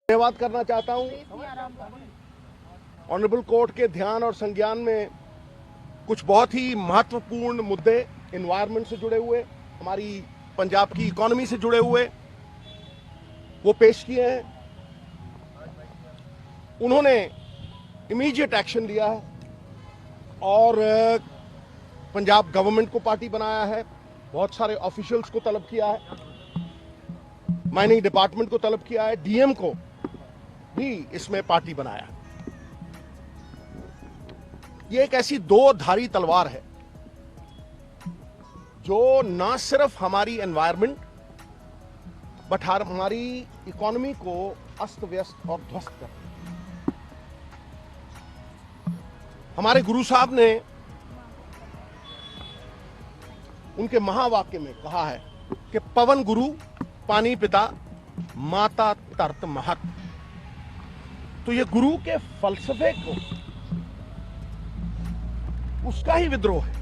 धन्यवाद करना चाहता हूं ऑनरेबल कोर्ट के ध्यान और संज्ञान में कुछ बहुत ही महत्वपूर्ण मुद्दे एनवायरनमेंट से जुड़े हुए, हमारी पंजाब की इकोनॉमी से जुड़े हुए वो पेश किए हैं। उन्होंने इमीडिएट एक्शन लिया है और पंजाब गवर्नमेंट को पार्टी बनाया है, बहुत सारे ऑफिशियल्स को तलब किया है, माइनिंग डिपार्टमेंट को तलब किया है, डीएम को भी इसमें पार्टी बनाया। ये एक ऐसी दो धारी तलवार है जो ना सिर्फ हमारी एनवायरनमेंट बट हमारी इकोनॉमी को अस्त व्यस्त और ध्वस्त कर रही है। हमारे गुरु साहब ने उनके महावाक्य में कहा है कि पवन गुरु पानी पिता माता तरत महत। तो ये गुरु के फलसफे को, उसका ही विद्रोह है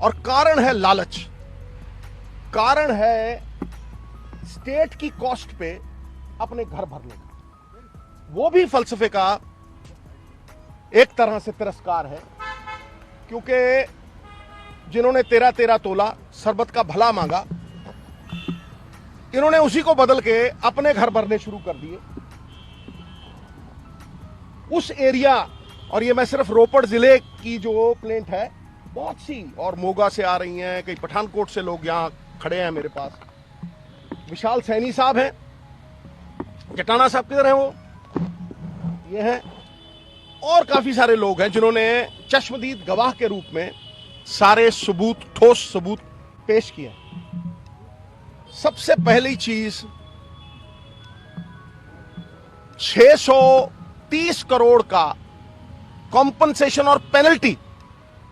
और कारण है लालच, कारण है स्टेट की कॉस्ट पे अपने घर भरने का। वो भी फलसफे का एक तरह से तिरस्कार है, क्योंकि जिन्होंने 13-13 तोला शरबत का भला मांगा, इन्होंने उसी को बदल के अपने घर भरने शुरू कर दिए। उस एरिया, और ये मैं सिर्फ रोपड़ जिले की जो प्लेंट है, बहुत सी और मोगा से आ रही हैं, कई पठानकोट से लोग यहां खड़े हैं मेरे पास। विशाल सैनी साहब हैं, जटाना साहब किधर हैं, वो ये हैं, और काफी सारे लोग हैं जिन्होंने चश्मदीद गवाह के रूप में सारे सबूत, ठोस सबूत पेश किए। सबसे पहली चीज, 630 करोड़ का कॉम्पनसेशन और पेनल्टी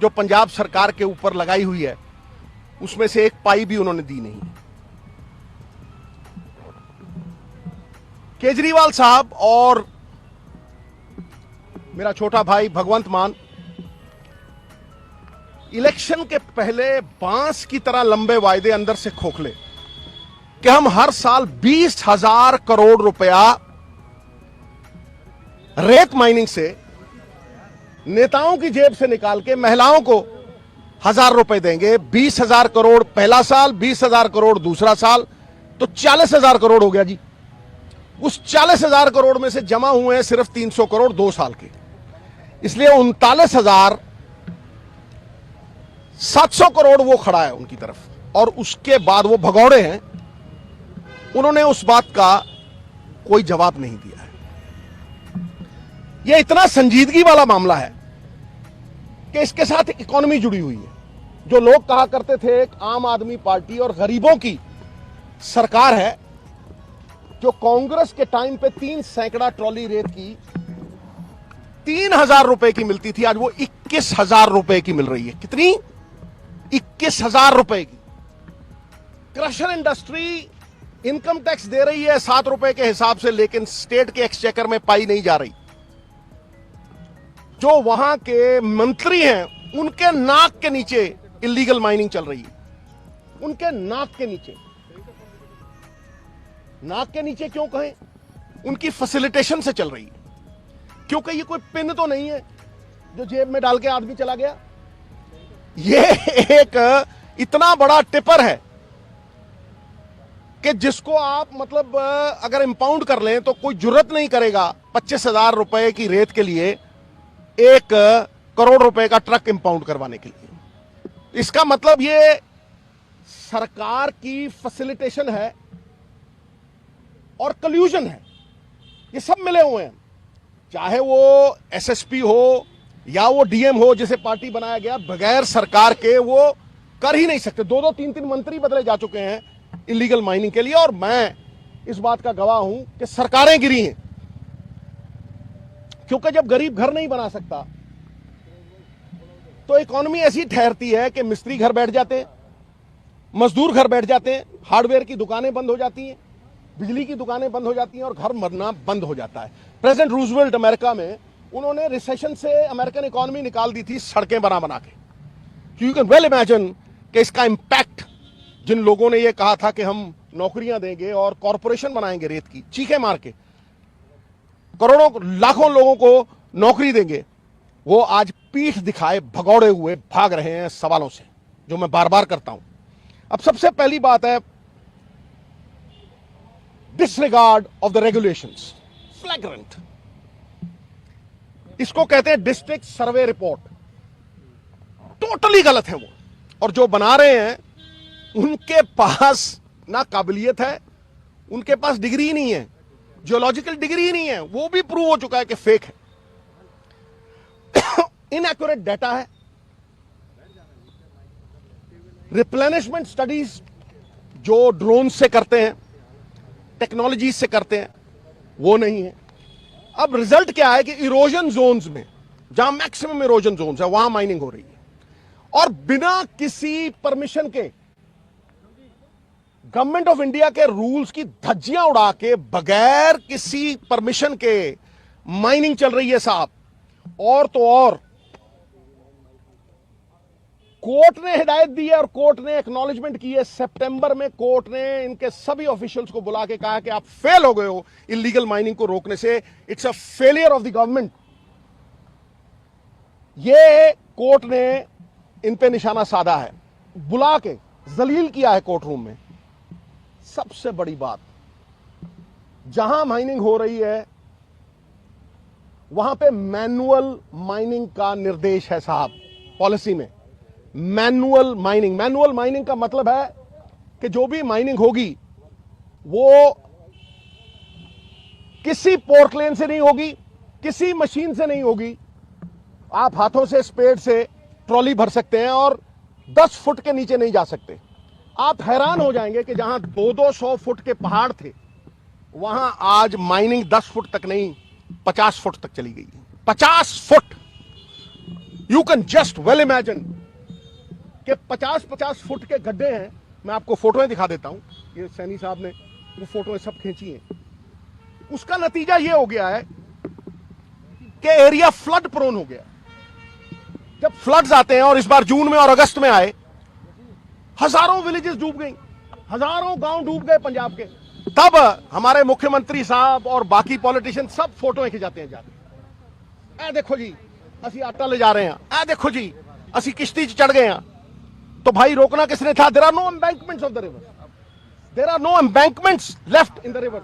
जो पंजाब सरकार के ऊपर लगाई हुई है, उसमें से एक पाई भी उन्होंने दी नहीं। केजरीवाल साहब और मेरा छोटा भाई भगवंत मान इलेक्शन के पहले बांस की तरह लंबे वायदे अंदर से खोखले कि हम हर साल 20,000 करोड़ रुपया रेत माइनिंग से नेताओं की जेब से निकाल के महिलाओं को 1,000 रुपए देंगे। 20,000 करोड़ पहला साल, 20,000 करोड़ दूसरा साल, तो 40,000 करोड़ हो गया जी। उस 40,000 करोड़ में से जमा हुए हैं सिर्फ 300 करोड़ 2 साल के, इसलिए 39,700 करोड़ वो खड़ा है उनकी तरफ। और उसके बाद वो भगौड़े हैं, उन्होंने उस बात का कोई जवाब नहीं दिया है। यह इतना संजीदगी वाला मामला है कि इसके साथ इकोनॉमी जुड़ी हुई है। जो लोग कहा करते थे एक आम आदमी पार्टी और गरीबों की सरकार है, जो कांग्रेस के टाइम पे 3 सैकड़ा ट्रॉली रेत की 3,000 रुपए की मिलती थी, आज वो 21,000 रुपए की मिल रही है। कितनी? 21,000 रुपए की। क्रशर इंडस्ट्री इनकम टैक्स दे रही है 7 रुपए के हिसाब से, लेकिन स्टेट के एक्सचेकर में पाई नहीं जा रही। जो वहां के मंत्री हैं, उनके नाक के नीचे इलीगल माइनिंग चल रही है, उनके नाक के नीचे। नाक के नीचे क्यों कहें? उनकी फैसिलिटेशन से चल रही है, क्योंकि ये कोई पिन तो नहीं है जो जेब में डाल के आदमी चला गया। ये एक इतना बड़ा टिपर है कि जिसको आप मतलब अगर इंपाउंड कर लें तो कोई जुर्रत नहीं करेगा 25,000 रुपए की रेत के लिए 1 करोड़ रुपए का ट्रक इंपाउंड करवाने के लिए। इसका मतलब ये सरकार की फैसिलिटेशन है और कल्यूजन है, ये सब मिले हुए हैं। चाहे वो एसएसपी हो या वो डीएम हो, जिसे पार्टी बनाया गया, बगैर सरकार के वो कर ही नहीं सकते। 2-2, 3-3 मंत्री बदले जा चुके हैं इलीगल माइनिंग के लिए, और मैं इस बात का गवाह हूं कि सरकारें गिरी हैं। क्योंकि जब गरीब घर नहीं बना सकता तो इकोनॉमी ऐसी ठहरती है कि मिस्त्री घर बैठ जाते हैं, मजदूर घर बैठ जाते हैं, हार्डवेयर की दुकानें बंद हो जाती हैं, बिजली की दुकानें बंद हो जाती हैं और घर मरना बंद हो जाता है। प्रेसिडेंट रूजवेल्ट अमेरिका में, उन्होंने रिसेशन से अमेरिकन इकोनॉमी निकाल दी थी सड़कें बना बना के। यू कैन वेल इमेजिन कि इसका इंपैक्ट, जिन लोगों ने ये कहा था कि हम नौकरियां देंगे और कॉरपोरेशन बनाएंगे रेत की, चीखें मार के, करोड़ों लाखों लोगों को नौकरी देंगे, वो आज पीठ दिखाए भगौड़े हुए भाग रहे हैं सवालों से, जो मैं बार बार करता हूं। अब सबसे पहली बात है डिसरिगार्ड ऑफ द रेगुलेशंस, फ्लैग्रेंट। इसको कहते हैं डिस्ट्रिक्ट सर्वे रिपोर्ट। टोटली गलत है वो, और जो बना रहे हैं उनके पास ना काबिलियत है, उनके पास डिग्री नहीं है, जियोलॉजिकल डिग्री नहीं है, वो भी प्रूव हो चुका है कि फेक है। इनएक्यूरेट डाटा है, रिप्लेनिशमेंट स्टडीज जो ड्रोन से करते हैं, टेक्नोलॉजी से करते हैं, वो नहीं है। अब रिजल्ट क्या है कि इरोजन जोन्स में, जहां मैक्सिमम इरोजन जोन्स है, वहां माइनिंग हो रही है, और बिना किसी परमिशन के, गवर्नमेंट ऑफ इंडिया के रूल्स की धज्जियां उड़ा के, बगैर किसी परमिशन के माइनिंग चल रही है साहब। और तो और कोर्ट ने हिदायत दी है और कोर्ट ने एक्नॉलेजमेंट की है। सितंबर में कोर्ट ने इनके सभी ऑफिशियल्स को बुला के कहा कि आप फेल हो गए हो इलीगल माइनिंग को रोकने से, it's a failure of the government. ये कोर्ट ने इन पे निशाना साधा है, बुला के जलील किया है कोर्ट रूम में। सबसे बड़ी बात, जहां माइनिंग हो रही है वहां पे मैनुअल माइनिंग का निर्देश है साहब, पॉलिसी में। मैनुअल माइनिंग का मतलब है कि जो भी माइनिंग होगी वो किसी पोर्टलेन से नहीं होगी, किसी मशीन से नहीं होगी। आप हाथों से, स्पेड से ट्रॉली भर सकते हैं और 10 फुट के नीचे नहीं जा सकते। आप हैरान हो जाएंगे कि जहां 200-200 फुट के पहाड़ थे, वहां आज माइनिंग 10 फुट तक नहीं, 50 फुट तक चली गई है। 50 foot! You can just well imagine कि 50-50 फुट के गड्ढे हैं। मैं आपको फोटोएं दिखा देता हूं, ये सैनी साहब ने वो फोटोएं सब खींची हैं। उसका नतीजा ये हो गया है कि एरिया फ्लड प्रोन हो गया। जब फ्लड्स आते हैं, और इस बार जून में और अगस्त में आए, हजारों विलेजेस डूब गई, हजारों गांव डूब गए पंजाब के। तब हमारे मुख्यमंत्री साहब और बाकी पॉलिटिशियन सब फोटोएं खिंचाते हैं जाते, ए देखो जी असी आटा ले जा रहे हैं, ए देखो जी असी किश्ती चढ़ गए हैं। तो भाई रोकना किसने था? There are no embankments of the river, there are no embankments left in the river.